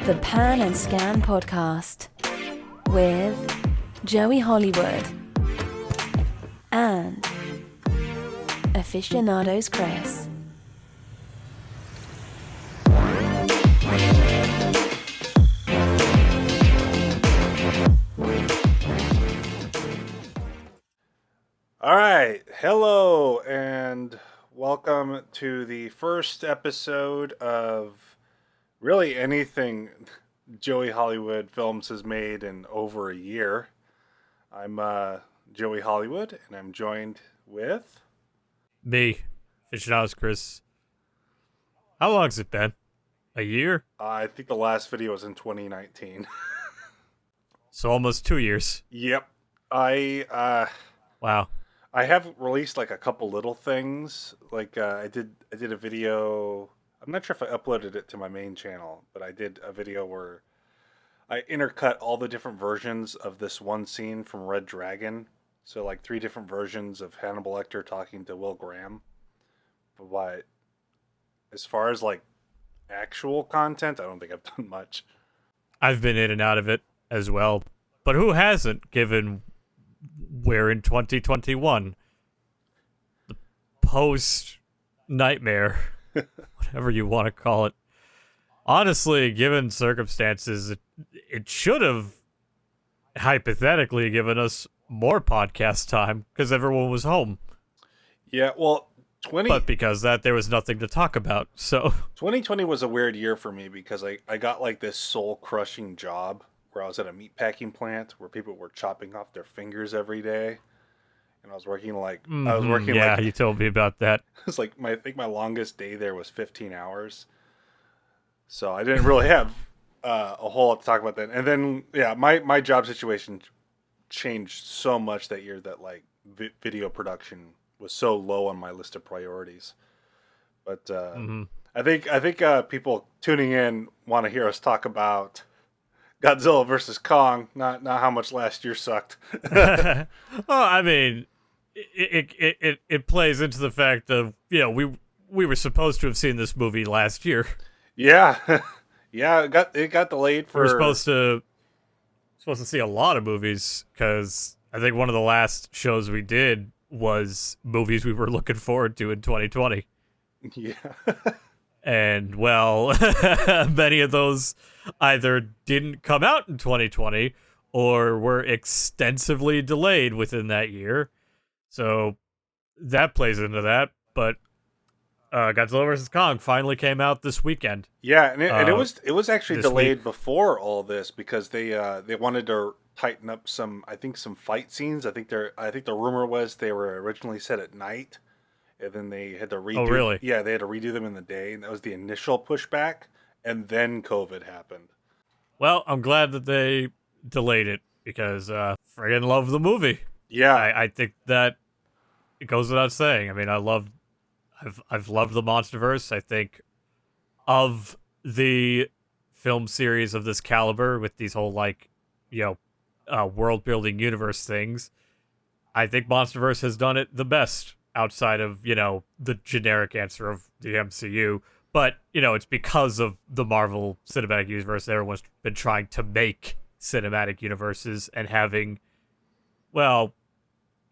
The Pan and Scan Podcast with Joey Hollywood and Aficionados Chris. All right, hello and welcome to the first episode of really anything Joey Hollywood Films has made in over a year. I'm Joey Hollywood, and I'm joined with... Me, Aficionados Chris. How long has it been? A year? I think the last video was in 2019. So almost 2 years. Yep. Wow. I have released like a couple little things. Like I did a video. I'm not sure if I uploaded it to my main channel, but I did a video where I intercut all the different versions of this one scene from Red Dragon. So like 3 different versions of Hannibal Lecter talking to Will Graham. But as far as like actual content, I don't think I've done much. I've been in and out of it as well. But who hasn't, given we're in 2021? The post-nightmare, whatever you want to call it. Honestly, given circumstances, it should have hypothetically given us more podcast time because everyone was home. Yeah, well, But because that, there was nothing to talk about, so... 2020 was a weird year for me because I got like this soul-crushing job where I was at a meatpacking plant where people were chopping off their fingers every day. And I was working Yeah, you told me about that. It was like, I think my longest day there was 15 hours. So I didn't really have a whole lot to talk about that. And then, yeah, my job situation changed so much that year that like video production was so low on my list of priorities. But I think people tuning in want to hear us talk about Godzilla versus Kong, not how much last year sucked. Well, I mean, it plays into the fact of, you know, we were supposed to have seen this movie last year. Yeah, yeah, it got delayed for. We were supposed to see a lot of movies because I think one of the last shows we did was movies we were looking forward to in 2020. Yeah. And, well, many of those either didn't come out in 2020 or were extensively delayed within that year. So that plays into that. But Godzilla vs. Kong finally came out this weekend. Yeah, and it was actually delayed week. before all this because they wanted to tighten up some fight scenes. I think the rumor was they were originally set at night. And then they had to redo. Oh, really? Yeah, they had to redo them in the day, and that was the initial pushback. And then COVID happened. Well, I'm glad that they delayed it because friggin' love the movie. Yeah, I think that it goes without saying. I mean, I've loved the MonsterVerse. I think of the film series of this caliber with these whole world building universe things, I think MonsterVerse has done it the best. Outside of, the generic answer of the MCU. But, it's because of the Marvel Cinematic Universe that everyone's been trying to make cinematic universes and having,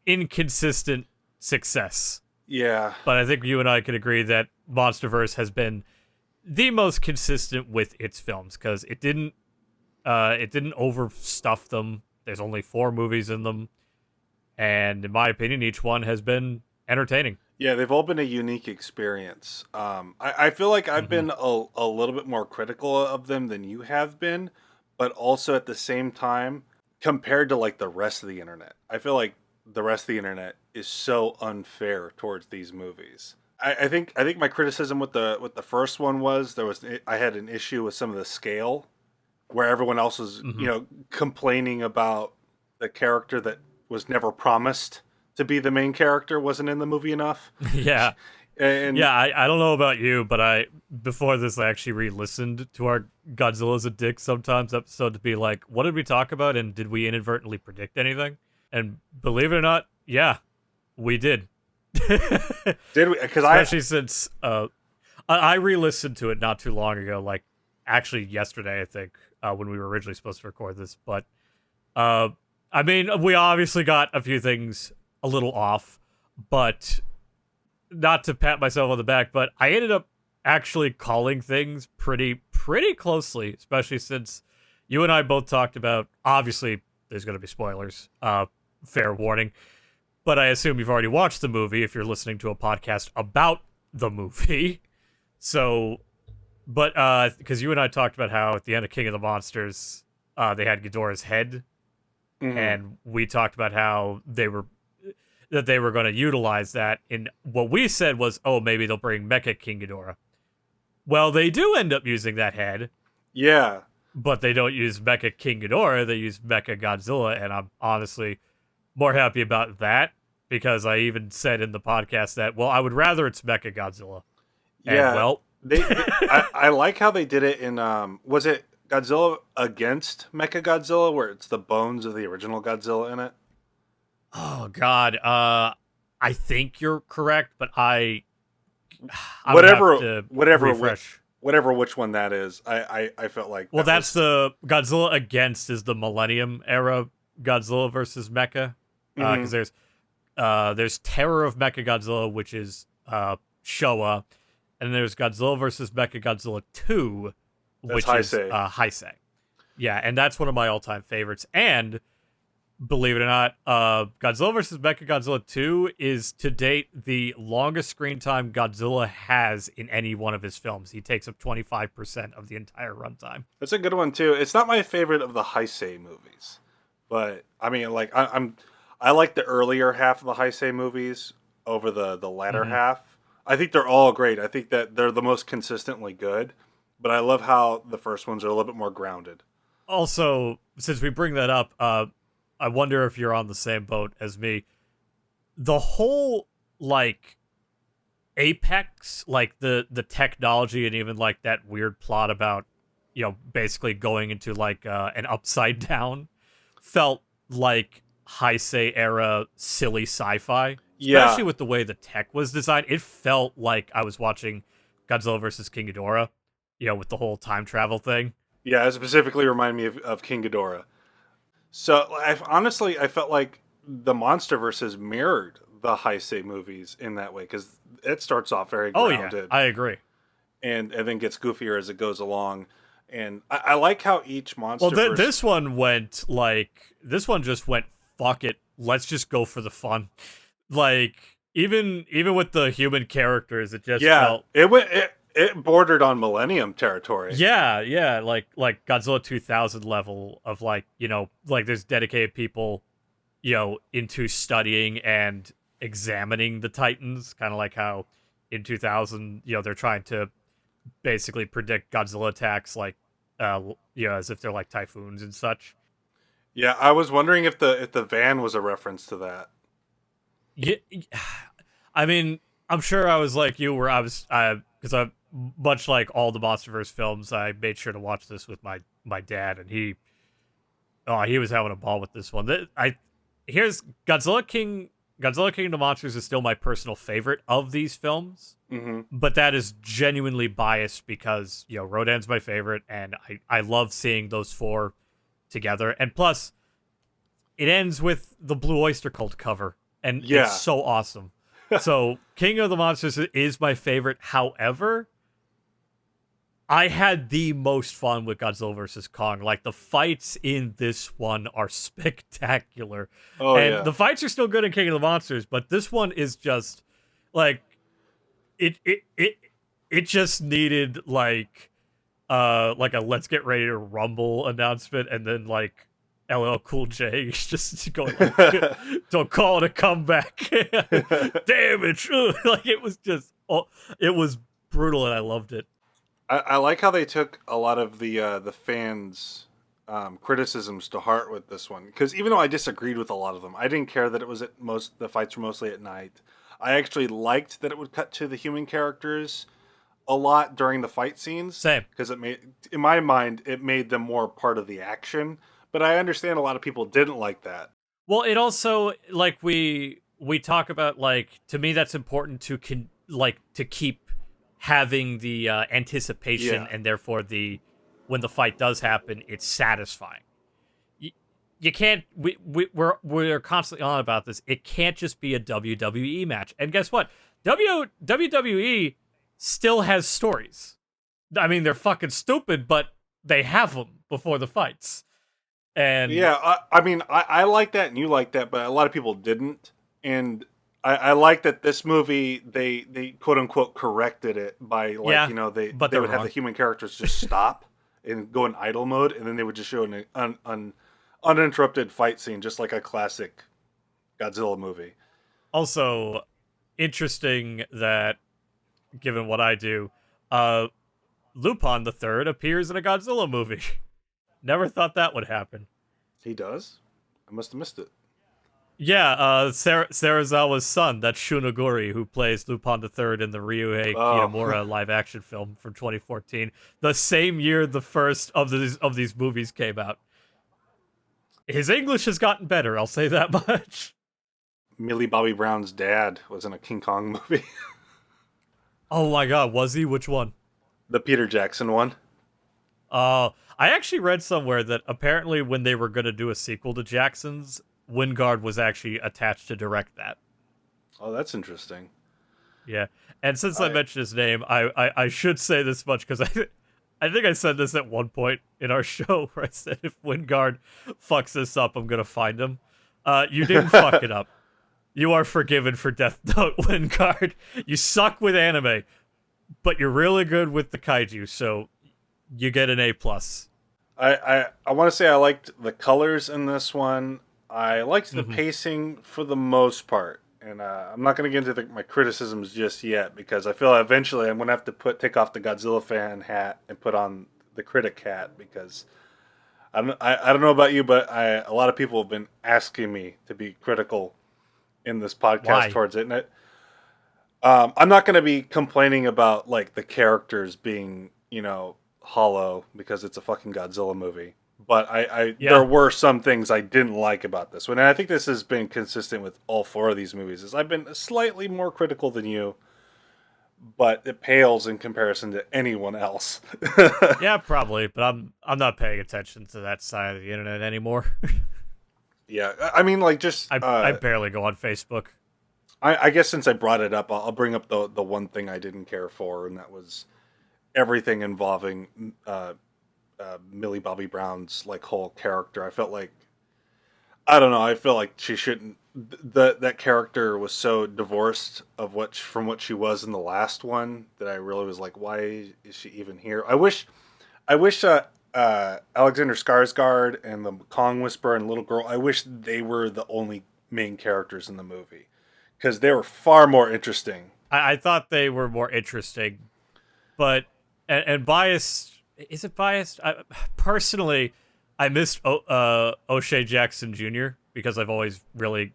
inconsistent success. Yeah. But I think you and I could agree that MonsterVerse has been the most consistent with its films because it didn't overstuff them. There's only 4 movies in them. And in my opinion, each one has been entertaining. Yeah, they've all been a unique experience. I feel like I've been a little bit more critical of them than you have been, but also at the same time, compared to like the rest of the internet, I feel like the rest of the internet is so unfair towards these movies. I think my criticism with the first one was I had an issue with some of the scale, where everyone else was complaining about the character that was never promised to be the main character wasn't in the movie enough. Yeah. And I don't know about you, but before this, I actually re-listened to our Godzilla's a Dick Sometimes episode to be like, what did we talk about, and did we inadvertently predict anything? And believe it or not, yeah, we did. Did we? Because especially since I re-listened to it not too long ago, like actually yesterday, I think, when we were originally supposed to record this. But I mean, we obviously got a few things a little off, but not to pat myself on the back, but I ended up actually calling things pretty closely, especially since you and I both talked about, obviously there's going to be spoilers, fair warning, but I assume you've already watched the movie if you're listening to a podcast about the movie. So, but because you and I talked about how at the end of King of the Monsters, they had Ghidorah's head, and we talked about how they were going to utilize that. And what we said was, oh, maybe they'll bring Mecha King Ghidorah. Well, they do end up using that head. Yeah. But they don't use Mecha King Ghidorah, they use Mecha Godzilla, and I'm honestly more happy about that, because I even said in the podcast that, well, I would rather it's Mecha Godzilla. Yeah. And, well... I like how they did it in, was it Godzilla Against Mecha Godzilla, where it's the bones of the original Godzilla in it? Oh, God. I think you're correct, but I whatever refresh. Whatever which one that is, I felt like... Well, that's the Godzilla Against is the Millennium era Godzilla versus Mecha. Because there's Terror of Mecha Godzilla, which is Showa, and there's Godzilla versus Mecha Godzilla 2, which is Heisei. Yeah, and that's one of my all-time favorites. And believe it or not, Godzilla vs. Mechagodzilla 2 is, to date, the longest screen time Godzilla has in any one of his films. He takes up 25% of the entire runtime. That's a good one, too. It's not my favorite of the Heisei movies. But, I mean, like, I like the earlier half of the Heisei movies over the latter half. I think they're all great. I think that they're the most consistently good. But I love how the first ones are a little bit more grounded. Also, since we bring that up, I wonder if you're on the same boat as me. The whole, like, apex, like, the technology and even, like, that weird plot about, you know, basically going into, like, an upside down felt like Heisei era silly sci-fi. Especially with the way the tech was designed. It felt like I was watching Godzilla vs. King Ghidorah, you know, with the whole time travel thing. Yeah, it specifically reminded me of King Ghidorah. So, I felt like the MonsterVerse mirrored the Heisei movies in that way, because it starts off very grounded. Oh, yeah, I agree. And then gets goofier as it goes along. And I like how each MonsterVerse... Well, this one just went, fuck it, let's just go for the fun. Like, even with the human characters, it just felt... It bordered on Millennium territory. Yeah, like Godzilla 2000 level of, like, you know, like there's dedicated people, you know, into studying and examining the Titans, kind of like how in 2000, you know, they're trying to basically predict Godzilla attacks, like, you know, as if they're like typhoons and such. Yeah, I was wondering if the van was a reference to that. Yeah, I mean, I'm sure I was like you, where because I much like all the MonsterVerse films, I made sure to watch this with my dad, and he was having a ball with this one. Here's Godzilla King of the Monsters is still my personal favorite of these films, but that is genuinely biased because, you know, Rodan's my favorite, and I love seeing those four together, and plus, it ends with the Blue Oyster Cult cover, and it's so awesome. So, King of the Monsters is my favorite. However, I had the most fun with Godzilla vs. Kong. Like, the fights in this one are spectacular. And the fights are still good in King of the Monsters, but this one is just, like, it just needed, like a let's get ready to rumble announcement, and then, like, LL Cool J is just going, like, don't call it a comeback. Damn it. Like, it was just, it was brutal, and I loved it. I like how they took a lot of the fans' criticisms to heart with this one. Because even though I disagreed with a lot of them, I didn't care that it was the fights were mostly at night. I actually liked that it would cut to the human characters a lot during the fight scenes. Same. Because in my mind, it made them more part of the action. But I understand a lot of people didn't like that. Well, it also, like, we talk about, like, to me that's important to keep having the anticipation and therefore the when the fight does happen, it's satisfying. You can't. We're constantly on about this. It can't just be a WWE match. And guess what? WWE still has stories. I mean, they're fucking stupid, but they have them before the fights. And Yeah, I mean, I like that and you like that, but a lot of people didn't. And I like that this movie they quote unquote corrected it by like yeah, they but they they're would have wrong. the human characters just stop and go in idle mode, and then they would just show an uninterrupted fight scene, just like a classic Godzilla movie. Also, interesting that given what I do, uh, Lupin the Third appears in a Godzilla movie. Never thought that would happen. He does. I must have missed it. Yeah, Sarazawa's son, that's Shunoguri, who plays Lupin the Third in the Ryuhei Oh, Kitamura live-action film from 2014, the same year the first of these movies came out. His English has gotten better, I'll say that much. Millie Bobby Brown's dad was in a King Kong movie, Oh my god, was he? Which one? the Peter Jackson one. I actually read somewhere that apparently when they were going to do a sequel to Jackson's, Wingard was actually attached to direct that. Oh, that's interesting. Yeah, and since I mentioned his name, I should say this much because I think I said this at one point in our show where I said if Wingard fucks this up, I'm gonna find him. You didn't fuck it up. You are forgiven for Death Note, Wingard. You suck with anime, but you're really good with the kaiju, so you get an A+. I want to say I liked the colors in this one. I liked the pacing for the most part, and I'm not going to get into my criticisms just yet because I feel eventually I'm going to have to take off the Godzilla fan hat and put on the critic hat because I don't know about you, but a lot of people have been asking me to be critical in this podcast Why? towards it, and I'm not going to be complaining about like the characters being hollow because it's a fucking Godzilla movie. But there were some things I didn't like about this one. And I think this has been consistent with all four of these movies. Is I've been slightly more critical than you, but it pales in comparison to anyone else. Yeah, probably, but I'm not paying attention to that side of the internet anymore. Yeah, I mean, like just I barely go on Facebook. I guess since I brought it up, I'll bring up the one thing I didn't care for, and that was everything involving Millie Bobby Brown's like whole character. I felt like I don't know. I felt like she shouldn't. That character was so divorced of from what she was in the last one that I really was like, why is she even here? I wish Alexander Skarsgård and the Kong Whisperer and Little Girl. I wish they were the only main characters in the movie because they were far more interesting. I thought they were more interesting, but and biased. Is it biased? Personally, I missed O'Shea Jackson Jr. because I've always really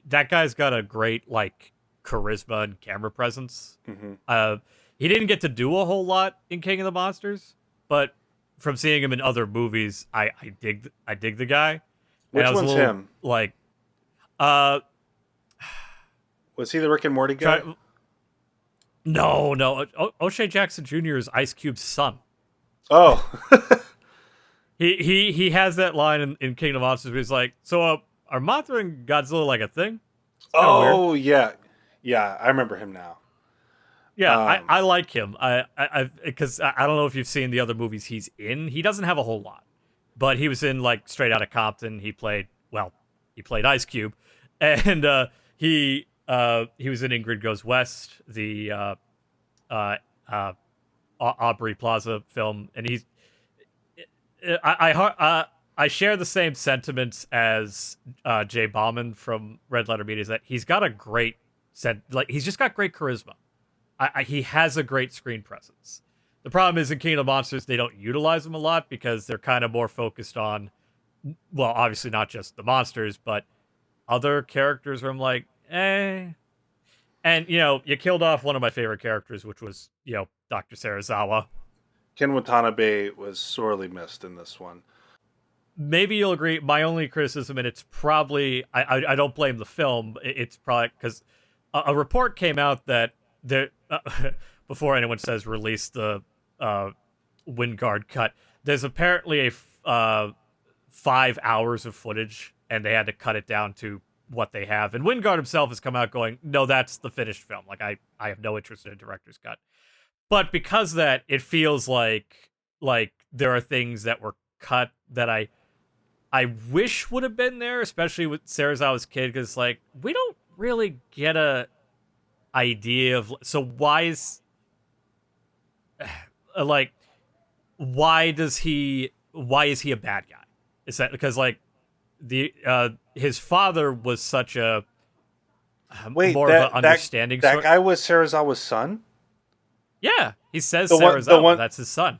that guy's got a great like charisma and camera presence. Mm-hmm. He didn't get to do a whole lot in King of the Monsters, but from seeing him in other movies, I dig the guy. Which and I was one's a little, him? Like, was he the Rick and Morty guy? No. O'Shea Jackson Jr. is Ice Cube's son. Oh. He has that line in King of Monsters where he's like, so are Mothra and Godzilla like a thing? Oh, weird. Yeah, I remember him now. Yeah, I like him. Because I don't know if you've seen the other movies he's in. He doesn't have a whole lot, but he was in like Straight Outta Compton. He played Ice Cube, and he was in Ingrid Goes West, the Aubrey Plaza film, and I share the same sentiments as Jay Bauman from Red Letter Media. Is that he's got a great he's just got great charisma. He has a great screen presence. The problem is in King of the Monsters they don't utilize him a lot because they're kind of more focused on, well, obviously not just the monsters, but other characters where I'm like, eh. And, you killed off one of my favorite characters, which was, Dr. Sarazawa. Ken Watanabe was sorely missed in this one. Maybe you'll agree. My only criticism, and it's probably, I don't blame the film, it's probably because a report came out that before anyone says release the Wingard cut. There's apparently a 5 hours of footage, and they had to cut it down to what they have. And Wingard himself has come out going, no, that's the finished film. Like, I have no interest in a director's cut. But because of that, it feels like there are things that were cut that I wish would have been there, especially with Serizawa's kid, because like we don't really get a idea of, so why is like why is he a bad guy? Is that because like the his father was such a more of an understanding that guy was Serizawa's son? Yeah, he says Serizawa, that's his son.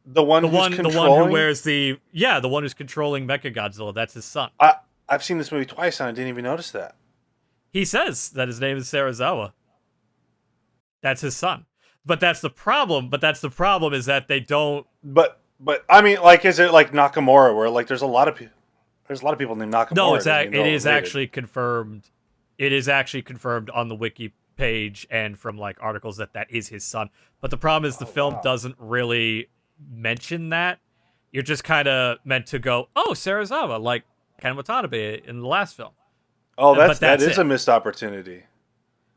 The one who wears the one who's controlling Mechagodzilla, that's his son. I've seen this movie twice and I didn't even notice that. He says that his name is Serizawa. That's his son. But that's the problem. Is that they don't. But I mean, like, is it like Nakamura, where like there's a lot of people named Nakamura? No, it is actually confirmed. It is actually confirmed on the wiki page and from like articles that is his son. But the problem is the film doesn't really mention that. You're just kind of meant to go, oh, Serizawa, like Ken Watanabe in the last film. Oh, that is a missed opportunity.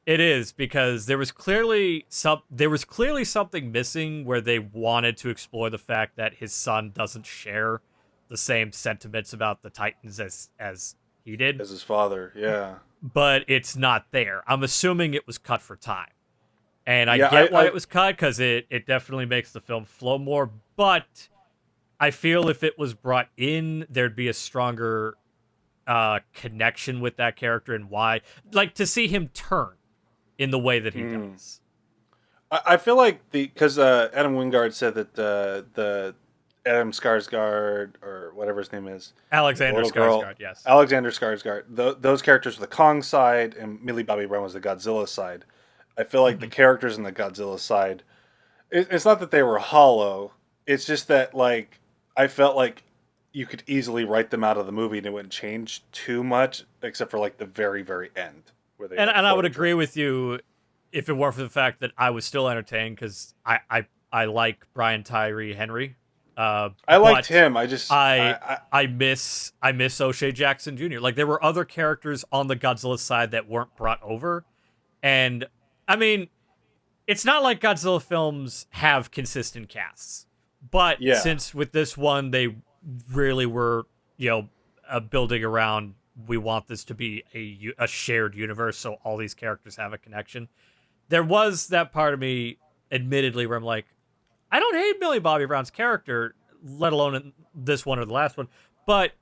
It is, because there was clearly something missing where they wanted to explore the fact that his son doesn't share the same sentiments about the Titans as he did. As his father, yeah. But it's not there. I'm assuming it was cut for time. And I get why it was cut, because it definitely makes the film flow more. But I feel if it was brought in, there'd be a stronger connection with that character and why. Like, to see him turn in the way that he does. I feel like because Adam Wingard said that the Adam Skarsgård, or whatever his name is, Alexander Skarsgård, yes, Alexander Skarsgård. Those characters were the Kong side, and Millie Bobby Brown was the Godzilla side. I feel like the characters in the Godzilla side, it's not that they were hollow. It's just that like I felt like you could easily write them out of the movie and it wouldn't change too much, except for like the very, very end. And I would agree with you if it weren't for the fact that I was still entertained, because I like Brian Tyree Henry. I liked him. I miss O'Shea Jackson Jr. Like, there were other characters on the Godzilla side that weren't brought over, and I mean, it's not like Godzilla films have consistent casts, but since with this one they really were building around, we want this to be a shared universe, so all these characters have a connection. There was that part of me, admittedly, where I'm like, I don't hate Millie Bobby Brown's character, let alone in this one or the last one, but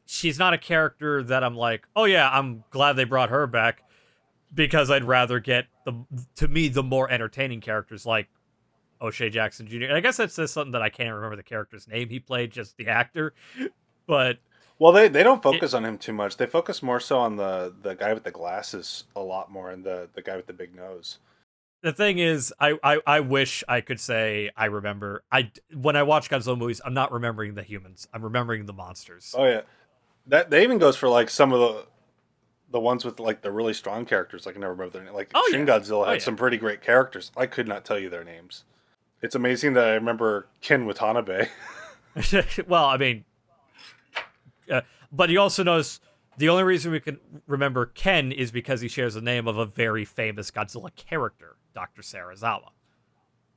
she's not a character that I'm like, oh yeah, I'm glad they brought her back, because I'd rather get the more entertaining characters like O'Shea Jackson Jr. And I guess that's just something that I can't remember the character's name he played, just the actor, but. Well, they don't focus on him too much. They focus more so on the guy with the glasses a lot more, and the guy with the big nose. The thing is, I wish I could say I remember. When I watch Godzilla movies, I'm not remembering the humans. I'm remembering the monsters. Oh yeah, that even goes for like some of the ones with like the really strong characters. I can never remember their name. Like Shin Godzilla had some pretty great characters. I could not tell you their names. It's amazing that I remember Ken Watanabe. Well, I mean. But you also notice the only reason we can remember Ken is because he shares the name of a very famous Godzilla character, Dr. Serizawa,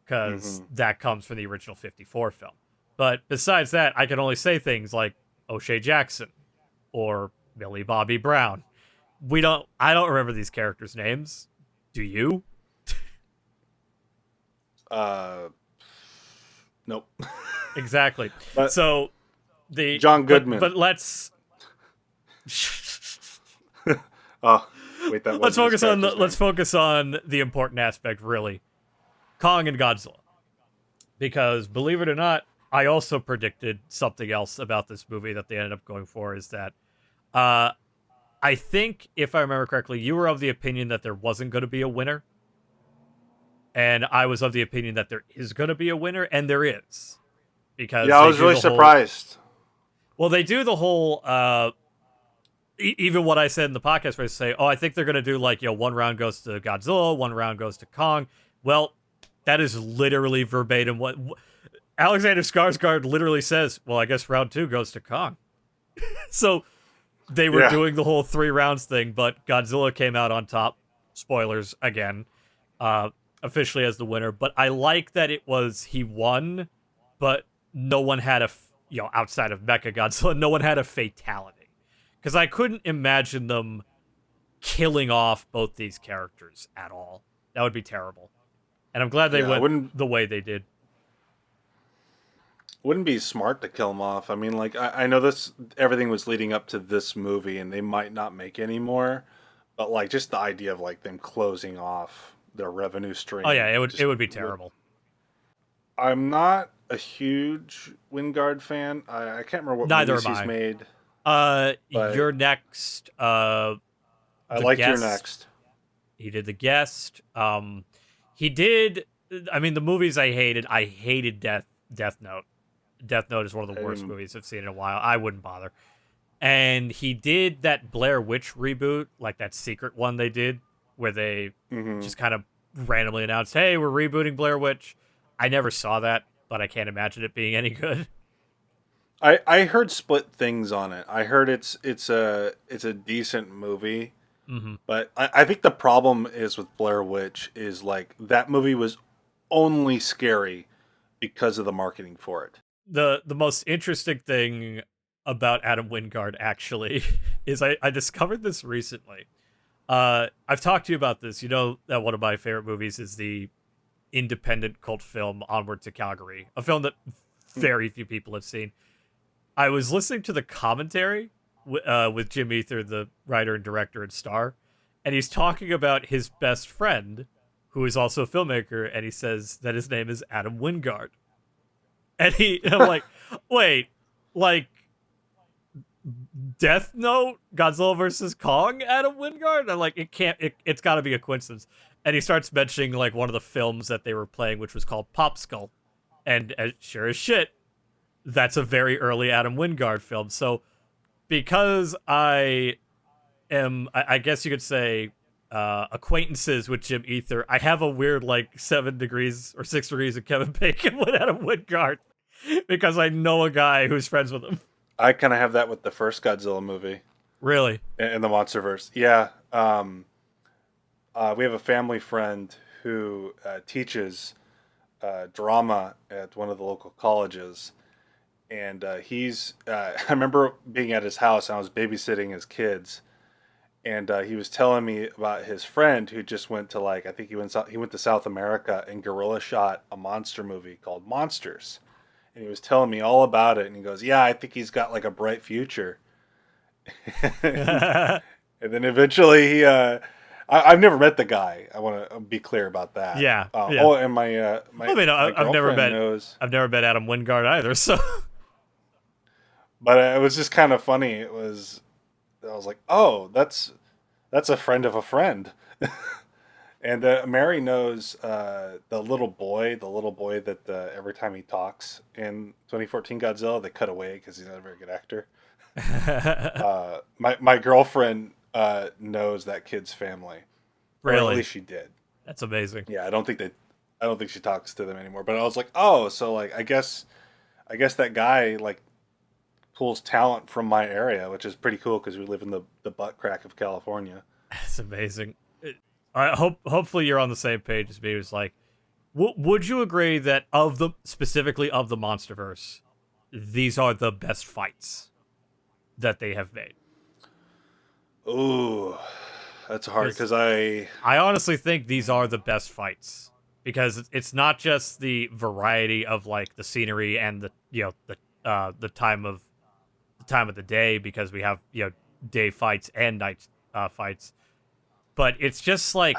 because that comes from the original 54 film. But besides that, I can only say things like O'Shea Jackson or Millie Bobby Brown. I don't remember these characters' names. Do you? Nope. Exactly. But so John Goodman. But let's. Oh, wait, that let's focus on the important aspect, really. Kong and Godzilla. Because believe it or not, I also predicted something else about this movie that they ended up going for, is that I think, if I remember correctly, you were of the opinion that there wasn't going to be a winner. And I was of the opinion that there is going to be a winner, and there is. Because I was really surprised. Well, they do the whole, even what I said in the podcast, where they say, I think they're going to do like, one round goes to Godzilla, one round goes to Kong. Well, that is literally verbatim what Alexander Skarsgård literally says, well, I guess round 2 goes to Kong. So they were doing the whole 3 rounds thing, but Godzilla came out on top. Spoilers again, officially as the winner. But I like that he won, but no one had outside of Mechagodzilla, no one had a fatality. Because I couldn't imagine them killing off both these characters at all. That would be terrible. And I'm glad they went the way they did. Wouldn't be smart to kill them off. I mean, like, I know everything was leading up to this movie, and they might not make any more, but like just the idea of like them closing off their revenue stream. Oh yeah, it would be terrible. I'm not a huge Wingard fan. I can't remember what movies he's made. You're Next. I liked You're Next. He did The Guest. He did. I mean, the movies I hated Death Note. Death Note is one of the worst movies I've seen in a while. I wouldn't bother. And he did that Blair Witch reboot, like that secret one they did, where they just kind of randomly announced, "Hey, we're rebooting Blair Witch." I never saw that, but I can't imagine it being any good. I heard split things on it. I heard it's a decent movie, but I think the problem is with Blair Witch is like that movie was only scary because of the marketing for it. The most interesting thing about Adam Wingard actually is I discovered this recently. I've talked to you about this. You know that one of my favorite movies is the independent cult film Onward to Calgary, a film that very few people have seen. I was listening to the commentary with Jim Ether, the writer and director and star, and he's talking about his best friend, who is also a filmmaker, and he says that his name is Adam Wingard. And I'm like, wait, like Death Note, Godzilla versus Kong, Adam Wingard? I'm like, it's got to be a coincidence. And he starts mentioning like one of the films that they were playing, which was called Popsicle, and sure as shit, that's a very early Adam Wingard film. So because I guess you could say, acquaintances with Jim Ether, I have a weird like 7 degrees or 6 degrees of Kevin Bacon with Adam Wingard because I know a guy who's friends with him. I kind of have that with the first Godzilla movie. Really? In the MonsterVerse. Yeah. We have a family friend who teaches drama at one of the local colleges. And I remember being at his house and I was babysitting his kids. And he was telling me about his friend who just went to I think he went to South America and guerrilla shot a monster movie called Monsters. And he was telling me all about it. And he goes, yeah, I think he's got like a bright future. And then eventually I've never met the guy. I want to be clear about that. Yeah. Oh, and my I've never met knows. I've never met Adam Wingard either. So, but it was just kind of funny. I was like, oh, that's a friend of a friend. And Mary knows the little boy that every time he talks in 2014 Godzilla, they cut away because he's not a very good actor. My girlfriend knows that kid's family. Really? Or at least she did. That's amazing. Yeah, I don't think she talks to them anymore. But I was like, oh, so like I guess that guy like pulls talent from my area, which is pretty cool because we live in the butt crack of California. That's amazing. Hopefully you're on the same page as me. It was like, would you agree that specifically of the MonsterVerse, these are the best fights that they have made? Ooh, that's hard because I honestly think these are the best fights because it's not just the variety of like the scenery and the time of the day, because we have day fights and night fights, but it's just like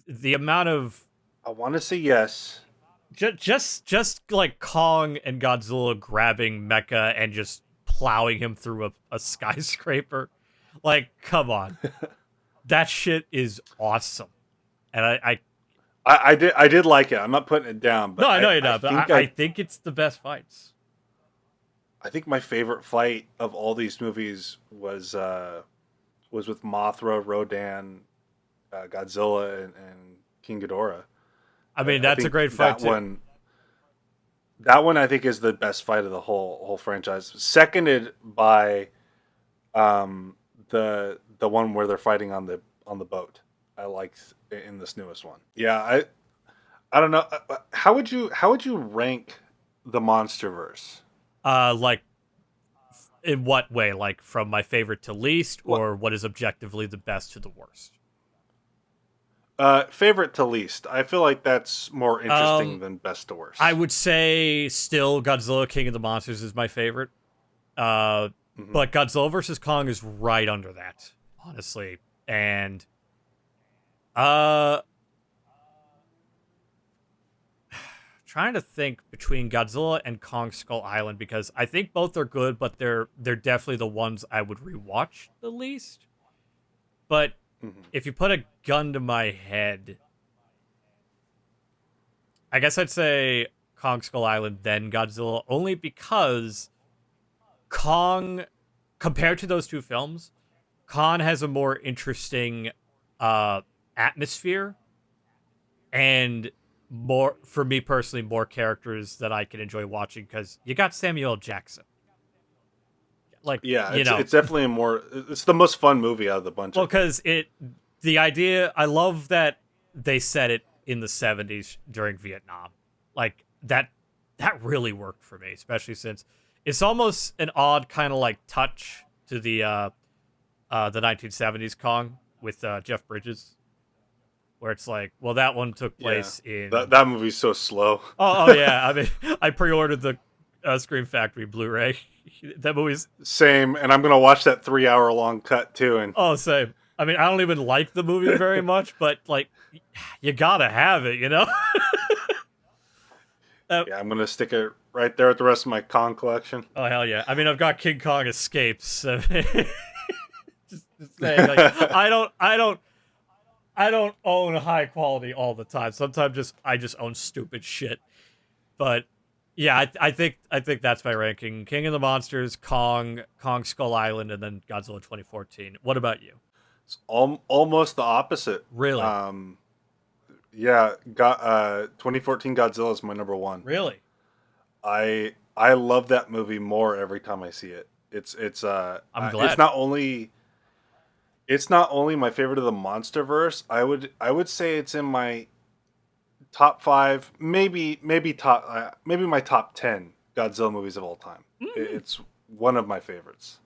the amount of, I want to say yes. Just like Kong and Godzilla grabbing Mecha and just plowing him through a skyscraper. Like, come on. That shit is awesome. And I did like it. I'm not putting it down. But no, I know you're not. But I think it's the best fights. I think my favorite fight of all these movies was with Mothra, Rodan, Godzilla, and King Ghidorah. I mean, that's a great fight too. That one I think is the best fight of the whole franchise. Seconded by um, the one where they're fighting on the boat. I liked in this newest one. Yeah, I don't know. How would you rank the MonsterVerse? Like in what way? Like from my favorite to least, What or what is objectively the best to the worst? favorite to least? I feel like that's more interesting Um, than best to I worst. would say still Godzilla King of the Monsters is my favorite. Uh, Hmm. but Godzilla versus Kong is right under that, honestly. And uh, trying to think between Godzilla and Kong Skull Island because I think both are good, but they're definitely the ones I would rewatch the least. But Hmm. if you put a gun to my head, I guess I'd say Kong Skull Island, then Godzilla, only because Kong, compared to those two films, Kong has a more interesting uh, atmosphere and more, for me personally, more characters that I can enjoy watching because you got Samuel L. Jackson. Like, Yeah, you it's know, it's definitely a more. It's the most fun movie out of the bunch. well, I think. because the idea, I love that they set it in the 70s during Vietnam. Like, that really worked for me, especially since it's almost an odd kind of like touch to the 1970s Kong with Jeff Bridges, where it's like, well, that one took Yeah, place that in. that movie's so slow. Oh yeah, I mean, I pre-ordered the Scream Factory Blu-ray. That movie's Same, and I'm gonna watch that 3 hour long cut too. And same. I mean, I don't even like the movie very much, but like, you gotta have it, you know. uh, yeah, I'm gonna stick it right there with the rest of my Kong collection. oh hell yeah! I mean, I've got King Kong Escapes. I mean, just saying, like, I don't own high quality all the time. Sometimes I just own stupid shit. But yeah, I think that's my ranking: King of the Monsters, Kong Skull Island, and then Godzilla 2014. What about you? It's almost the opposite. Really, Um, yeah, got 2014 Godzilla is my number one. really? I love that movie more every time I see it. I'm It's glad. not only my favorite of the MonsterVerse. I would say it's in my top five, maybe my top 10 Godzilla movies of all time. Mm. It's one of my favorites.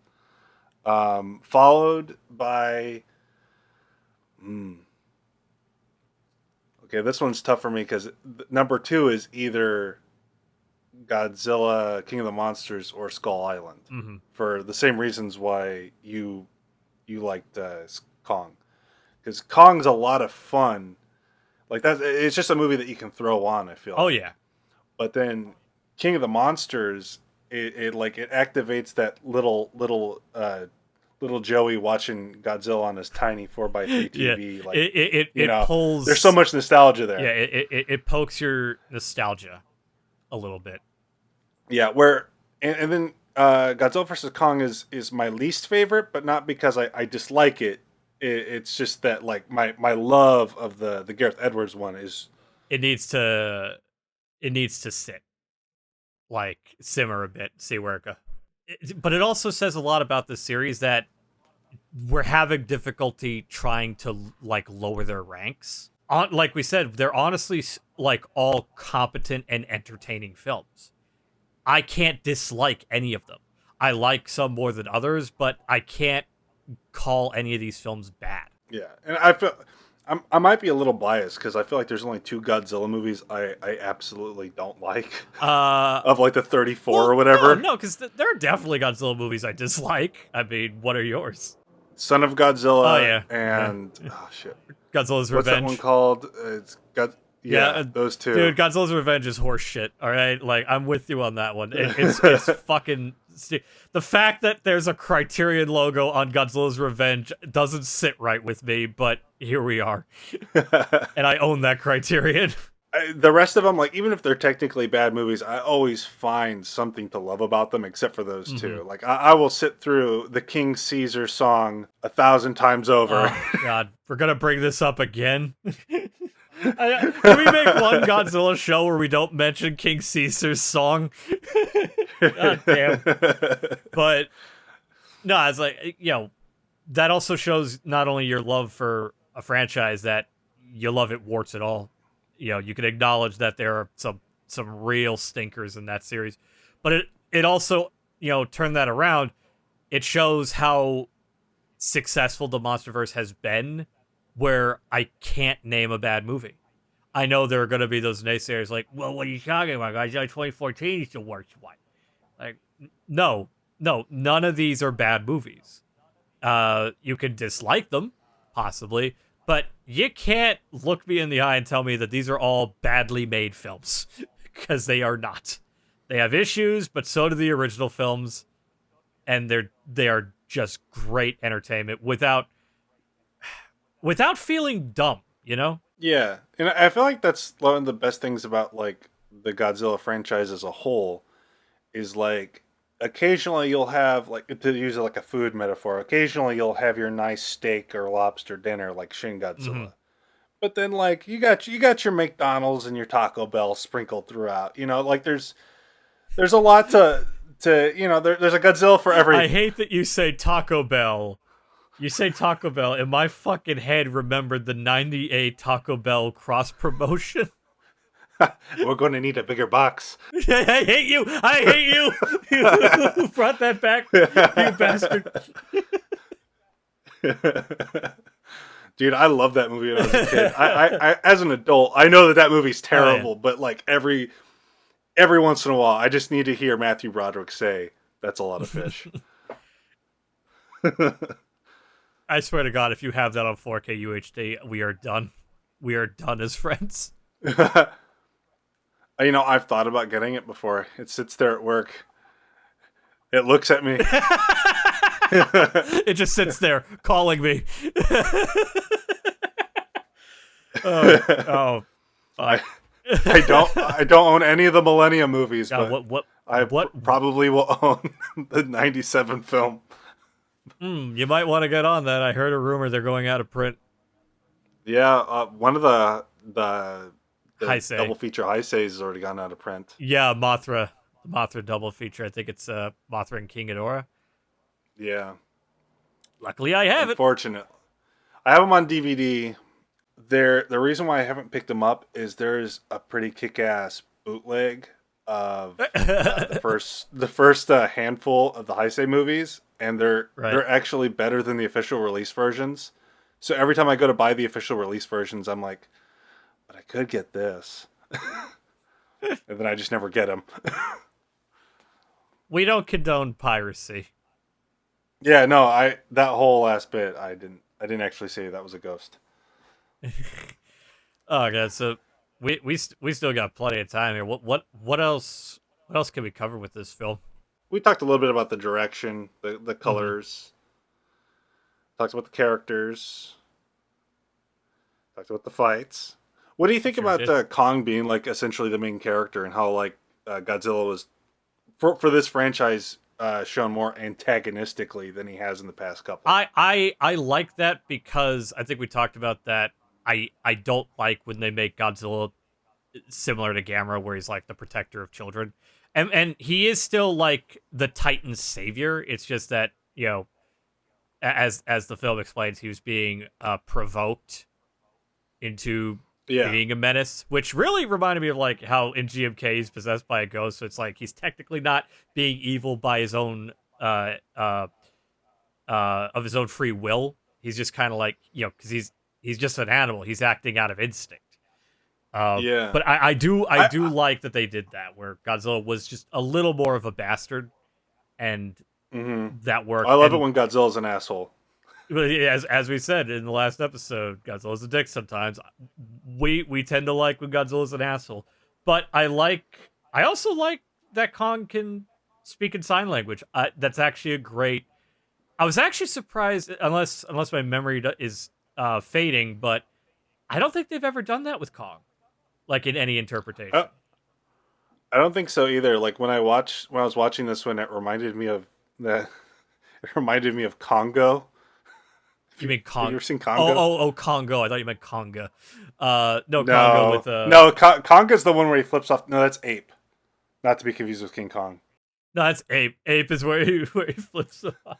Followed by, hmm, okay, this one's tough for me because number two is either Godzilla, King of the Monsters, or Skull Island, Hmm. for the same reasons why you liked Kong, because Kong's a lot of fun. Like that, it's just a movie that you can throw on. I feel Oh like, yeah, but then King of the Monsters, it activates that little Joey watching Godzilla on his tiny 4x3 yeah. TV. Like, It there's so pulls. much nostalgia Yeah, there. it pokes your nostalgia a little bit. Yeah, and then Godzilla versus Kong is my least favorite, but not because I dislike it. It's just that like my love of the Gareth Edwards one is. It needs to it needs to sit, like simmer a bit, see where it goes. But it also says a lot about the series that we're having difficulty trying to like lower their ranks. Like we said, they're honestly like all competent and entertaining films. I can't dislike any of them. I like some more than others, but I can't call any of these films bad. Yeah, and I might be a little biased because I feel like there's only two Godzilla movies I absolutely don't like, Uh, of like the 34 well, or no, whatever. no, because there are definitely Godzilla movies I dislike. I mean, what are yours? Son of Oh Godzilla yeah, yeah. and oh shit, Godzilla's what's that one Revenge. called? It's got Yeah, yeah, those two. dude, Godzilla's Revenge is horse shit. All right, like I'm with you on that one. It's fucking the fact that there's a Criterion logo on Godzilla's Revenge doesn't sit right with me, but here we are, and I own that Criterion. The rest of them, like even if they're technically bad movies, I always find something to love about them, except for those Hmm. two. Like I will sit through the King Caesar song 1,000 times over. Oh God, we're gonna bring this up again. Can we make one Godzilla show where we don't mention King Caesar's song? God damn. But no, it's like, that also shows not only your love for a franchise, that you love it warts and all. You can acknowledge that there are some real stinkers in that series, but it also turned that around. It shows how successful the MonsterVerse has been, where I can't name a bad movie. I know there are going to be those naysayers like, well, what are you talking about, guys? 2014 is the worst one. Like, no, none of these are bad movies. You can dislike them, possibly, but you can't look me in the eye and tell me that these are all badly made films, because they are not. They have issues, but so do the original films, and they are just great entertainment without feeling dumb, Yeah, and I feel like that's one of the best things about like the Godzilla franchise as a whole is like occasionally you'll have, like, to use it like a food metaphor, occasionally you'll have your nice steak or lobster dinner like Shin Godzilla. Mm-hmm. But then like you got your McDonald's and your Taco Bell sprinkled throughout. Like there's a lot to there's a Godzilla for every. I hate that you say Taco Bell. You say Taco Bell, and my fucking head remembered the 98 Taco Bell cross promotion. We're going to need a bigger box. I hate you. I hate you. Who brought that back, you bastard? Dude, I love that movie when I was a kid. I as an adult, I know that movie's terrible, but like every once in a while, I just need to hear Matthew Broderick say, "That's a lot of fish." I swear to God, if you have that on 4K UHD, we are done. We are done as friends. I've thought about getting it before. It sits there at work. It looks at me. It just sits there calling me. Oh, I don't own any of the Millennium movies, God, but I probably will own the 97 film. You might want to get on that. I heard a rumor they're going out of print. Yeah, one of the Heisei. double feature Heisei has already gone out of print. Yeah, Mothra double feature. I think it's Mothra and King Ghidorah. Yeah. Luckily, I have Unfortunate. I have them on DVD. The reason why I haven't picked them up is there's a pretty kick-ass bootleg of the first handful of the Heisei movies, and they're actually better than the official release versions. So every time I go to buy the official release versions, I'm like, but I could get this. And then I just never get them. We don't condone piracy. Yeah, no, that whole last bit I didn't actually say that was a ghost. Oh god, so we still got plenty of time here. What else can we cover with this film? We talked a little bit about the direction, the colors. Talked about the characters. Talked about the fights. What do you think about Kong being like essentially the main character, and how like Godzilla was for this franchise shown more antagonistically than he has in the past couple? I like that, because I think we talked about that. I don't like when they make Godzilla similar to Gamera, where he's like the protector of children, and he is still like the Titan savior. It's just that as the film explains, he was being provoked into being a menace, which really reminded me of like how in GMK he's possessed by a ghost. So it's like he's technically not being evil by his own of his own free will. He's just kind of like because he's just an animal. He's acting out of instinct. But I do like that they did that, where Godzilla was just a little more of a bastard, and that worked. I love it when Godzilla's an asshole. As we said in the last episode, Godzilla's a dick sometimes. We tend to like when Godzilla's an asshole. But I also like that Kong can speak in sign language. That's actually a great... I was actually surprised, unless my memory is fading, but I don't think they've ever done that with Kong, like in any interpretation. I don't think so either. Like when I was watching this one, it reminded me of Congo You mean Have you Kong? ever seen Congo? Oh, Congo. I thought you meant Conga. No, Congo No, with no. Conga's the one where he flips off. No, that's Ape. Not to be confused with King Kong. No, that's Ape. Ape is where he flips off.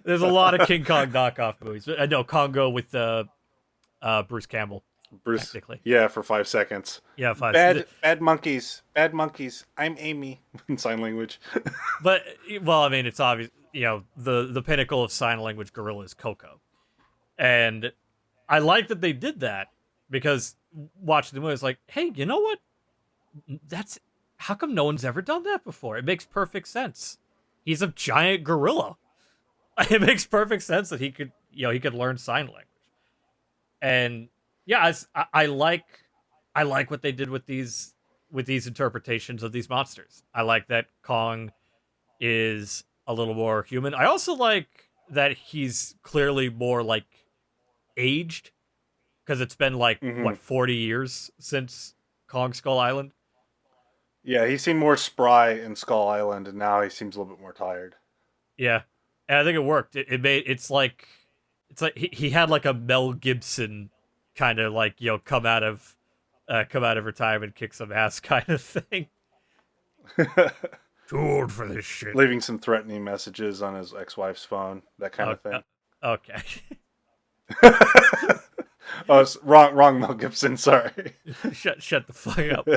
There's a lot of King Kong knockoff movies. No, Congo with Bruce Campbell. Bruce. Technically. Yeah, for 5 seconds. Yeah, five. Bad monkeys. Bad monkeys. I'm Amy in sign language. But well, I mean, it's obvious. The pinnacle of sign language gorilla is Coco, and I like that they did that because watching the movie, it's like, hey, you know what? That's how come no one's ever done that before? It makes perfect sense. He's a giant gorilla. It makes perfect sense that he could learn sign language. And yeah, I like what they did with these interpretations of these monsters. I like that Kong is a little more human. I also like that he's clearly more like aged because it's been like Mhm. what 40 years since Kong Skull Island. Yeah, he seemed more spry in Skull Island, and now he seems a little bit more tired. Yeah, and I think it worked. It's like he had like a Mel Gibson kind of like come out of retirement, kick some ass kind of thing. Too old for this shit. Leaving some threatening messages on his ex-wife's phone, that kind of thing. Okay. Oh, it's wrong Mel Gibson, sorry. shut the fuck up.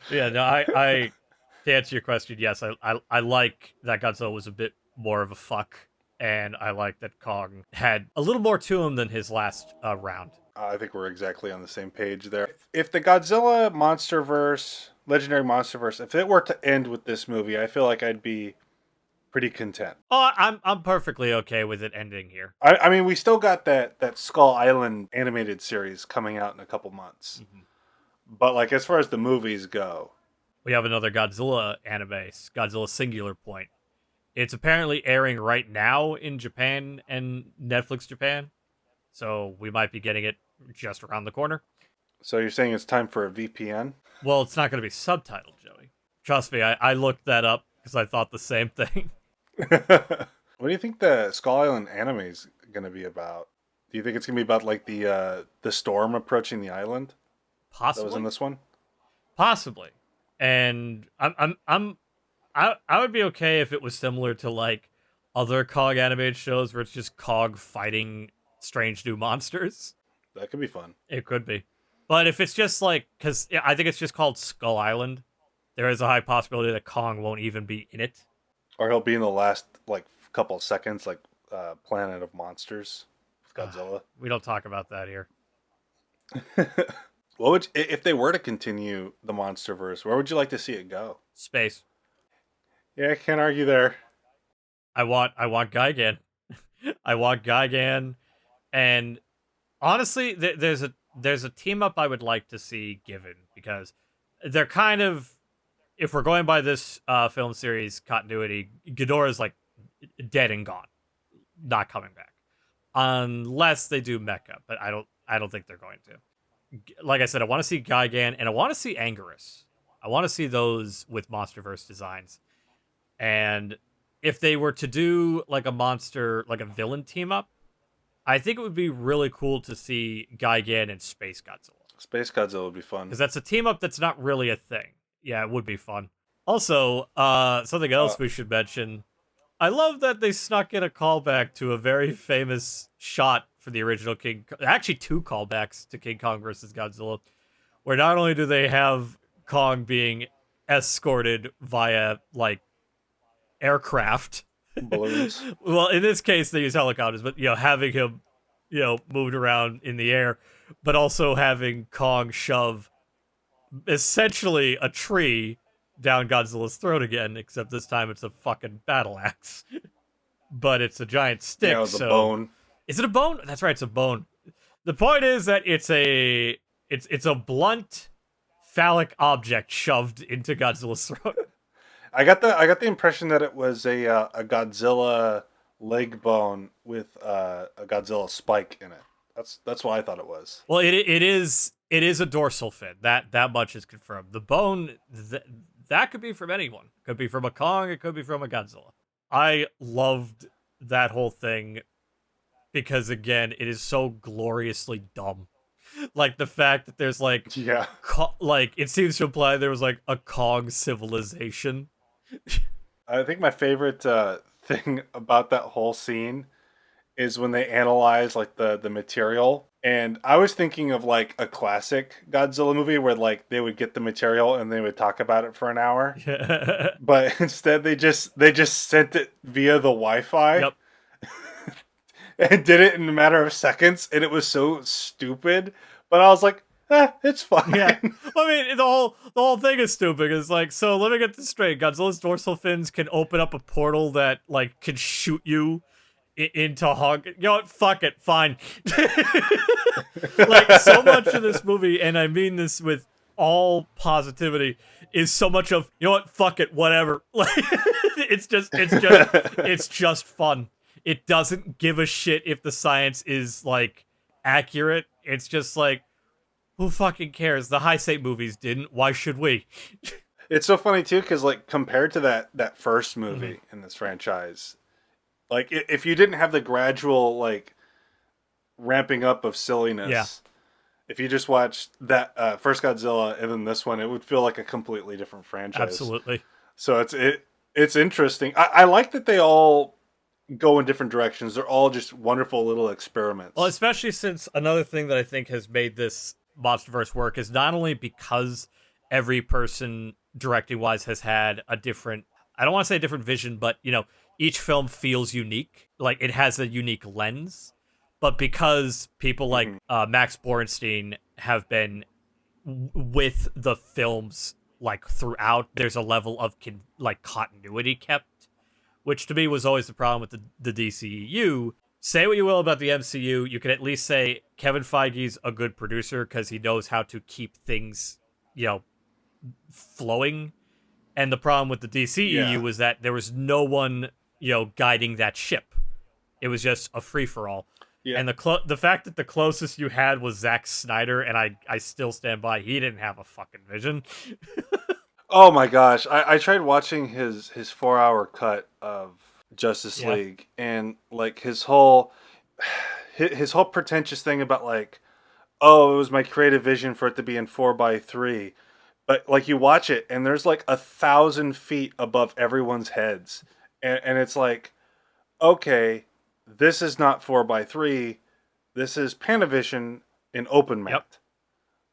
Yeah, no, I to answer your question, yes, I like that Godzilla was a bit more of a fuck, and I like that Kong had a little more to him than his last round. I think we're exactly on the same page there. If the Godzilla MonsterVerse, Legendary MonsterVerse, if it were to end with this movie, I feel like I'd be pretty content. Oh, I'm perfectly okay with it ending here. I mean, we still got that Skull Island animated series coming out in a couple months. Mm-hmm. But like as far as the movies go, We have another Godzilla anime, Godzilla Singular Point. It's apparently airing right now in Japan and Netflix Japan, so we might be getting it just around the corner. so you're saying it's time for a VPN? Well, it's not going to be subtitled, Joey. Trust me, I looked that up because I thought the same thing. What do you think the Skull Island anime is going to be about? Do you think it's going to be about like the storm approaching the island that Possibly. was in this one? Possibly. And I would be okay if it was similar to like other Kong animated shows where it's just Kong fighting strange new monsters. That could be fun. It could be. But if it's just like, because I think it's just called Skull Island, there is a high possibility that Kong won't even be in it. Or he'll be in the last like couple of seconds, like Planet of Monsters with Godzilla. We don't talk about that here. What would if they were to continue the MonsterVerse? Where would you like to see it go? Space. Yeah, I can't argue there. I want Gigan. I want Gigan, and honestly, there's a team up I would like to see given because they're kind of, if we're going by this film series continuity, Ghidorah's like dead and gone, not coming back, unless they do Mecha. But I don't think they're going to. Like I said, I want to see Gigan and I want to see Anguirus. I want to see those with MonsterVerse designs. And if they were to do like a monster, like a villain team up, I think it would be really cool to see Gigan and Space Godzilla. Space Godzilla would be fun. Because that's a team up that's not really a thing. Yeah, it would be fun. Also, something else we should mention. I love that they snuck in a callback to a very famous shot for the original King Kong. Actually, two callbacks to King Kong versus Godzilla, where not only do they have Kong being escorted via, like, aircraft. Balloons. Well, in this case, they use helicopters, but, having him, moved around in the air, but also having Kong shove essentially a tree down Godzilla's throat again, except this time it's a fucking battle axe. But it's a giant stick. Yeah, it's a bone. Is it a bone? That's right, it's a bone. The point is that it's a blunt phallic object shoved into Godzilla's throat. I got the impression that it was a Godzilla leg bone with a Godzilla spike in it. That's what I thought it was. Well, it is a dorsal fin. That much is confirmed. The bone that could be from anyone. Could be from a Kong. It could be from a Godzilla. I loved that whole thing. because again, it is so gloriously dumb. Like the fact that there's like, Yeah. like it seems to imply there was like a Kong civilization. I think my favorite thing about that whole scene is when they analyze like the material. And I was thinking of like a classic Godzilla movie where like they would get the material and they would talk about it for an hour. Yeah. But instead they just sent it via the Wi-Fi Yep. and did it in a matter of seconds, and it was so stupid. But I was like, it's fine. Yeah. I mean, the whole thing is stupid. It's like, so let me get this straight. Godzilla's dorsal fins can open up a portal that like can shoot you into Hong. You know what? Fuck it. Fine. Like so much of this movie, and I mean this with all positivity, is so much of, you know what? Fuck it. Whatever. Like it's just fun. It doesn't give a shit if the science is like accurate. It's just like, who fucking cares? The High State movies didn't. Why should we? It's so funny too, because like compared to that first movie in this franchise, like if you didn't have the gradual like ramping up of silliness, Yeah. if you just watched that first Godzilla and then this one, it would feel like a completely different franchise. Absolutely. So it's interesting. I like that they all go in different directions. They're all just wonderful little experiments. Well, especially since another thing that I think has made this MonsterVerse work is not only because every person directing wise has had a different, I don't want to say a different vision, but you know, each film feels unique. Like it has a unique lens, but because people like Max Borenstein have been with the films like throughout, there's a level of like continuity kept, which to me was always the problem with the DCEU. Say what you will about the MCU, you can at least say Kevin Feige's a good producer because he knows how to keep things, you know, flowing. And the problem with the DCEU was that there was no one, you know, guiding that ship. It was just a free-for-all. Yeah. And the fact that the closest you had was Zack Snyder, and I still stand by, he didn't have a fucking vision. Oh my gosh. I tried watching his 4-hour cut of Justice League, and like his whole pretentious thing about like, oh, it was my creative vision for it to be in 4:3. But like you watch it and there's like 1,000 feet above everyone's heads. And it's like, okay, this is not 4:3. This is Panavision in open matte. Yep.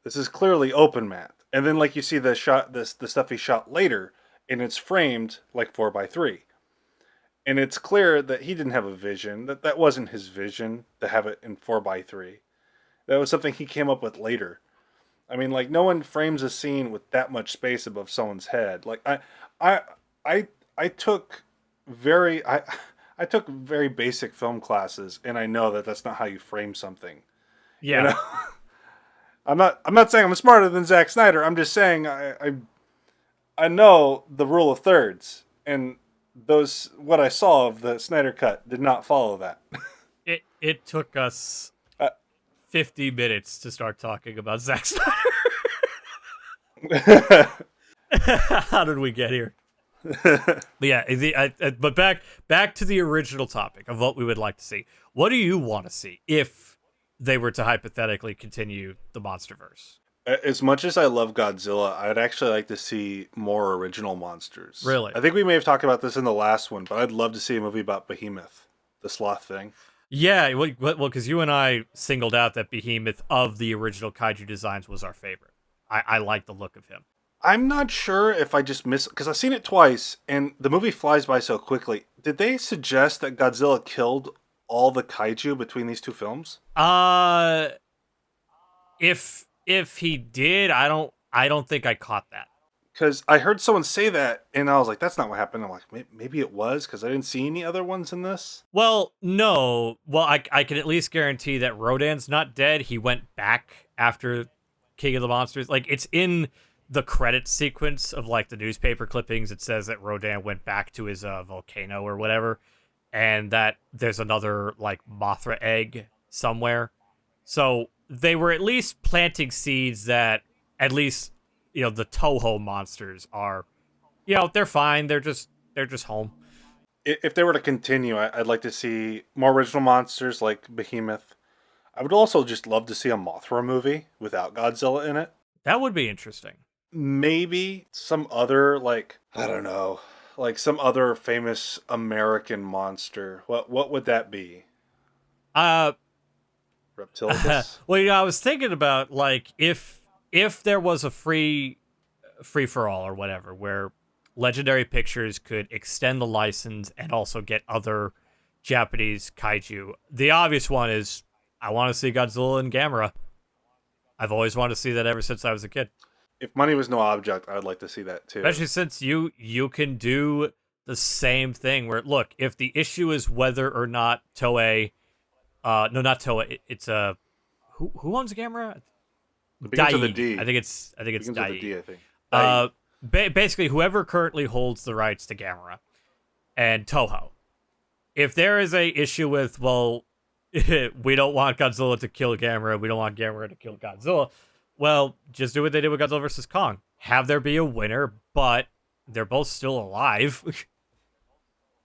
This is clearly open matte. And then like you see the stuff he shot later, and it's framed like 4:3. And it's clear that he didn't have a vision, that wasn't his vision to have it in 4:3. That was something he came up with later. I mean, like, no one frames a scene with that much space above someone's head. Like, I took very basic film classes, and I know that that's not how you frame something. Yeah. You know? I'm not saying I'm smarter than Zack Snyder. I'm just saying I know the rule of thirds, and what I saw of the Snyder cut did not follow that. It took us 50 minutes to start talking about Zack Snyder. How did we get here? But yeah, but back to the original topic of what we would like to see. What do you want to see if they were to hypothetically continue the MonsterVerse? As much as I love Godzilla, I'd actually like to see more original monsters. Really? I think we may have talked about this in the last one, but I'd love to see a movie about Behemoth, the sloth thing. Yeah, well, because you and I singled out that Behemoth of the original kaiju designs was our favorite. I like the look of him. I'm not sure if I just missed, because I've seen it twice, and the movie flies by so quickly. Did they suggest that Godzilla killed all the kaiju between these two films? If he did, I don't think I caught that. Because I heard someone say that, and I was like, that's not what happened. I'm like, maybe it was, because I didn't see any other ones in this. Well, no. Well, I can at least guarantee that Rodan's not dead. He went back after King of the Monsters. Like, it's in the credit sequence of, like, the newspaper clippings. It says that Rodan went back to his volcano or whatever, and that there's another, like, Mothra egg somewhere. So they were at least planting seeds that at least, you know, the Toho monsters are, you know, they're fine. They're just home. if they were to continue, I'd like to see more original monsters like Behemoth. I would also just love to see a Mothra movie without Godzilla in it. That would be interesting. Maybe some other, like, I don't know, like some other famous American monster. What would that be? Uh, Reptilicus? well, I was thinking about like if there was a free for all or whatever, where Legendary Pictures could extend the license and also get other Japanese kaiju. The obvious one is I want to see Godzilla and Gamera. I've always wanted to see that ever since I was a kid. If money was no object, I would like to see that too. Especially since you can do the same thing where, look, if the issue is whether or not Toei, no, not Toei, it's who owns Gamera? It begins with a Dai. D. I think it's It begins with Dai. a D, I think. Basically, whoever currently holds the rights to Gamera and Toho, if there is a issue with, well, we don't want Godzilla to kill Gamera, we don't want Gamera to kill Godzilla, well, just do what they did with Godzilla vs. Kong. Have there be a winner, but they're both still alive.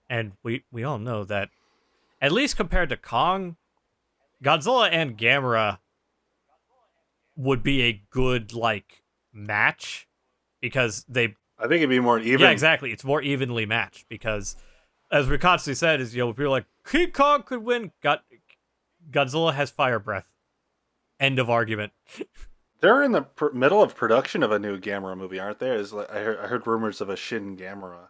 And we all know that, at least compared to Kong, Godzilla and Gamera would be a good, like, match because they... I think it'd be more even. Yeah, exactly. It's more evenly matched because, as we constantly said, is, people are like, King Kong could win. Godzilla has fire breath. End of argument. They're in the middle of production of a new Gamera movie, aren't they? I heard rumors of a Shin Gamera.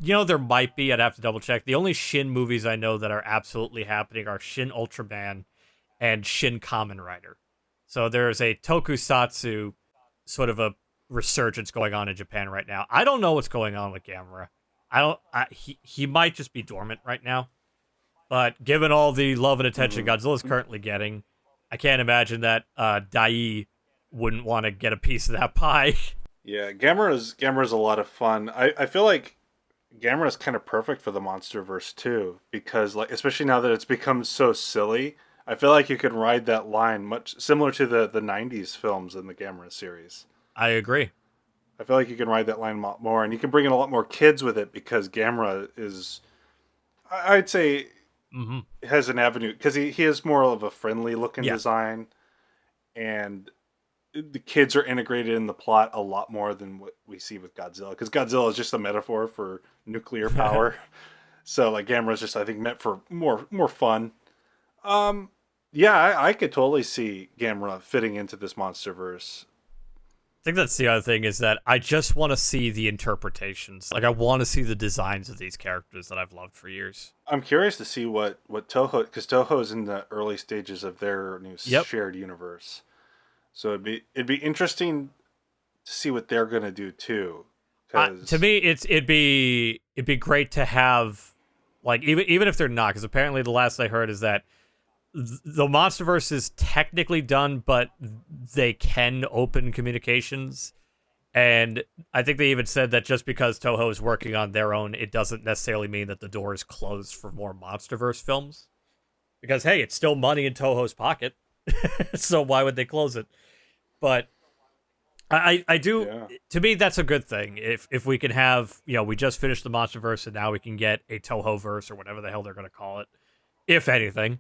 There might be. I'd have to double check. The only Shin movies I know that are absolutely happening are Shin Ultraman and Shin Kamen Rider. So there's a tokusatsu sort of a resurgence going on in Japan right now. I don't know what's going on with Gamera. He might just be dormant right now. But given all the love and attention Godzilla's currently getting, I can't imagine that Dai wouldn't want to get a piece of that pie. Yeah, Gamera's a lot of fun. I feel like Gamera's kind of perfect for the MonsterVerse too, because, like, especially now that it's become so silly, I feel like you could ride that line much similar to the 90s films in the Gamera series. I agree. I feel like you can ride that line a lot more, and you can bring in a lot more kids with it because Gamera is, I'd say, has an avenue because he has more of a friendly looking design, and the kids are integrated in the plot a lot more than what we see with Godzilla, because Godzilla is just a metaphor for nuclear power. So, like, Gamera's just, I think, meant for more fun. Yeah, I could totally see Gamera fitting into this MonsterVerse. I think that's the other thing, is that I just want to see the interpretations. Like, I want to see the designs of these characters that I've loved for years. I'm curious to see what Toho, because Toho is in the early stages of their new shared universe. So it'd be interesting to see what they're gonna do too. To me, it'd be great to have, like, even if they're not, because apparently the last I heard is that the MonsterVerse is technically done, but they can open communications. And I think they even said that just because Toho is working on their own, it doesn't necessarily mean that the door is closed for more MonsterVerse films. Because, hey, it's still money in Toho's pocket. So why would they close it? But I do, to me, that's a good thing. If we can have, we just finished the MonsterVerse and now we can get a Toho-verse or whatever the hell they're going to call it. If anything.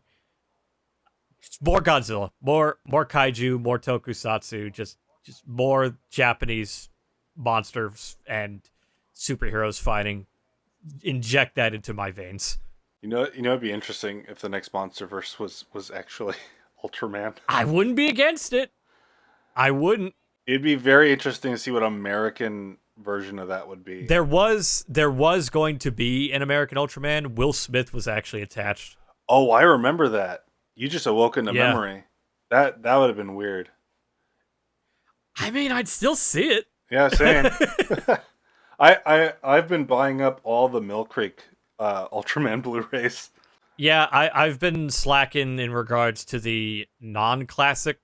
More Godzilla, more kaiju, more tokusatsu, just more Japanese monsters and superheroes fighting. Inject that into my veins. It'd be interesting if the next MonsterVerse was actually Ultraman. I wouldn't be against it. I wouldn't. It'd be very interesting to see what American version of that would be. There was going to be an American Ultraman. Will Smith was actually attached. Oh, I remember that. You just awoke into memory. That would have been weird. I mean, I'd still see it. Yeah, same. I've been buying up all the Mill Creek Ultraman Blu-rays. Yeah, I've been slacking in regards to the non-classic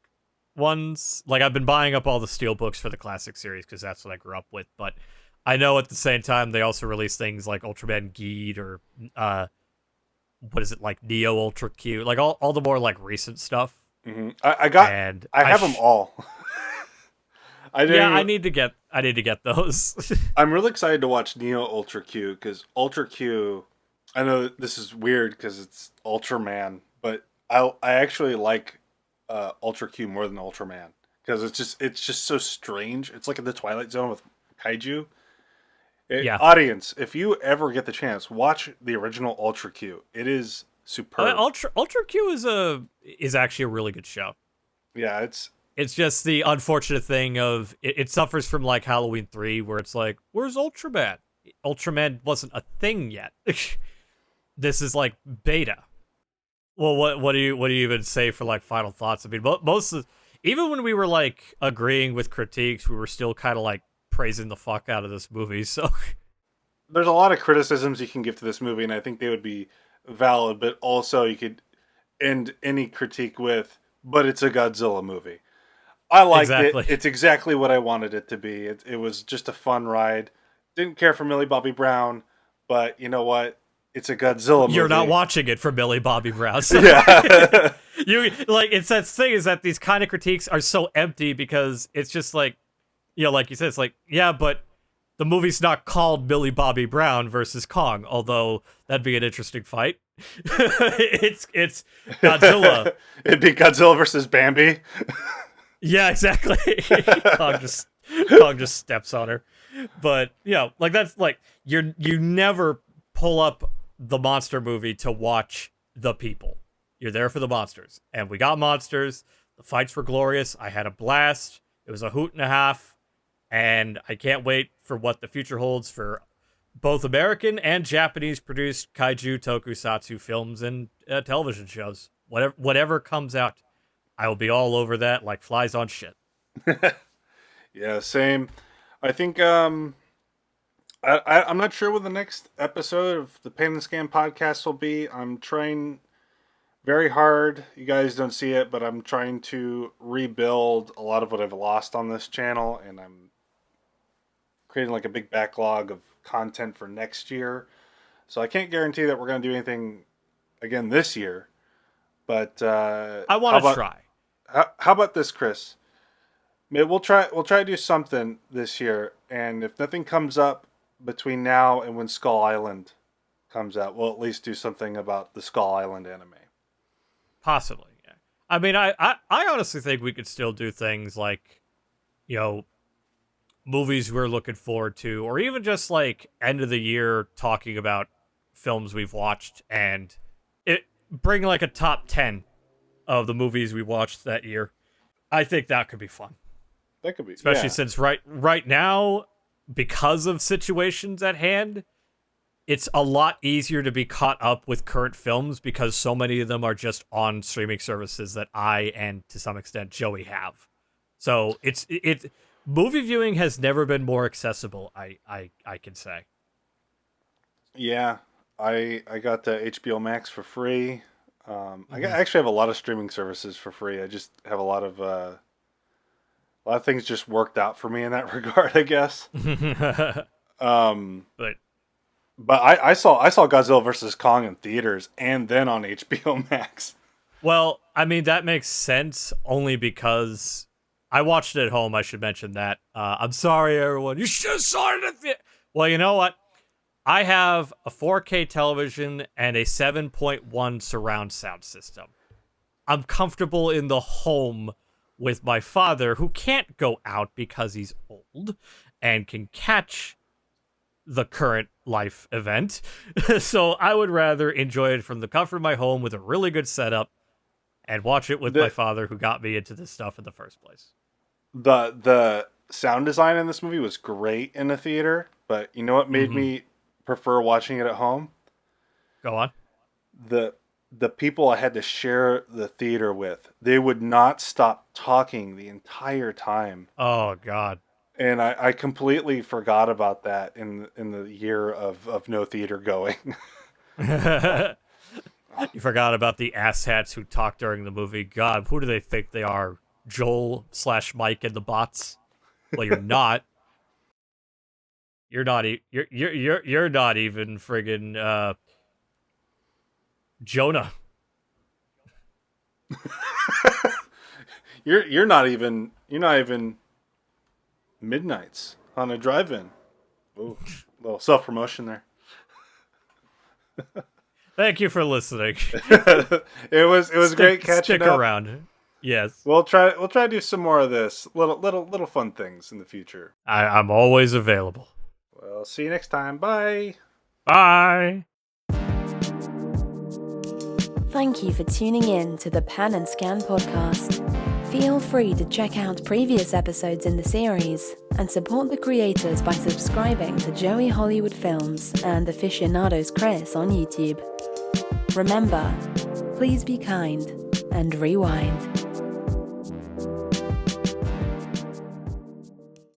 ones. Like, I've been buying up all the steelbooks for the classic series because that's what I grew up with. But I know at the same time they also release things like Ultraman Geed or what is it, like Neo Ultra Q, like all the more like recent stuff. Mm-hmm. I have them all. I need to get those. I'm really excited to watch Neo Ultra Q because Ultra Q I know this is weird because it's Ultraman, but I actually like Ultra Q more than Ultraman because it's just so strange. It's like in the Twilight Zone with kaiju. Yeah. Audience, if you ever get the chance, watch the original Ultra Q. It is superb. Ultra Q is actually a really good show. Yeah, it's It's just the unfortunate thing of it suffers from like Halloween 3 where it's like, where's Ultraman? Ultraman wasn't a thing yet. This is like beta. Well, what do you even say for like final thoughts? I mean, most of, even when we were like agreeing with critiques, we were still kind of like praising the fuck out of this movie. So there's a lot of criticisms you can give to this movie, and I think they would be valid. But also, you could end any critique with, "But it's a Godzilla movie." I liked it. exactly. It's exactly what I wanted it to be. It was just a fun ride. Didn't care for Millie Bobby Brown, but you know what? It's a Godzilla You're not movie. watching it for Millie Bobby Brown. So Yeah. you like it's that thing is that these kind of critiques are so empty because it's just like like you said, it's like, yeah, but the movie's not called Millie Bobby Brown versus Kong, although that'd be an interesting fight. It's Godzilla. It'd be Godzilla versus Bambi. Yeah, exactly. Kong just steps on her. But like that's like you never pull up the monster movie to watch the people. You're there for the monsters. And we got monsters. The fights were glorious. I had a blast. It was a hoot and a half. And I can't wait for what the future holds for both American and Japanese produced kaiju tokusatsu films and television shows. Whatever comes out, I will be all over that like flies on shit. Yeah, same. I think I'm not sure what the next episode of the Pain and Scam podcast will be. I'm trying very hard. You guys don't see it, but I'm trying to rebuild a lot of what I've lost on this channel, and I'm creating like a big backlog of content for next year. So I can't guarantee that we're going to do anything again this year. But I want to try. How about this, Chris? Maybe we'll try to do something this year, and if nothing comes up between now and when Skull Island comes out, we'll at least do something about the Skull Island anime. Possibly, yeah. I mean, I honestly think we could still do things like, movies we're looking forward to, or even just like end of the year talking about films we've watched and bring like a top 10 of the movies we watched that year. I think that could be fun. That could be, especially since right now, because of situations at hand, it's a lot easier to be caught up with current films because so many of them are just on streaming services that I and to some extent Joey have. So it's movie viewing has never been more accessible. I can say. Yeah, I got the HBO Max for free. I actually have a lot of streaming services for free. I just have a lot of things just worked out for me in that regard, I guess. But I saw Godzilla versus Kong in theaters and then on HBO Max. Well, I mean that makes sense only because I watched it at home. I should mention that. I'm sorry, everyone. You should have saw it at the. Well, you know what? I have a 4K television and a 7.1 surround sound system. I'm comfortable in the home with my father, who can't go out because he's old and can catch the current life event. So I would rather enjoy it from the comfort of my home with a really good setup and watch it with my father, who got me into this stuff in the first place. The sound design in this movie was great in the theater, but you know what made me prefer watching it at home? Go on. The people I had to share the theater with, they would not stop talking the entire time. Oh God. And I completely forgot about that in the year of no theater going. You forgot about the asshats who talk during the movie. God, who do they think they are? Joel/Mike and the bots? Well, you're not. You're not. You're not even friggin' Jonah. You're not even Midnights on a drive-in. Ooh, little self-promotion there. Thank you for listening. It was great catching Stick up. around. Yes. We'll try to do some more of this. Little fun things in the future. I'm always available. Well, see you next time. Bye. Bye. Thank you for tuning in to the Pan and Scan podcast. Feel free to check out previous episodes in the series and support the creators by subscribing to Joey Hollywood Films and Aficionados Chris on YouTube. Remember, please be kind and rewind.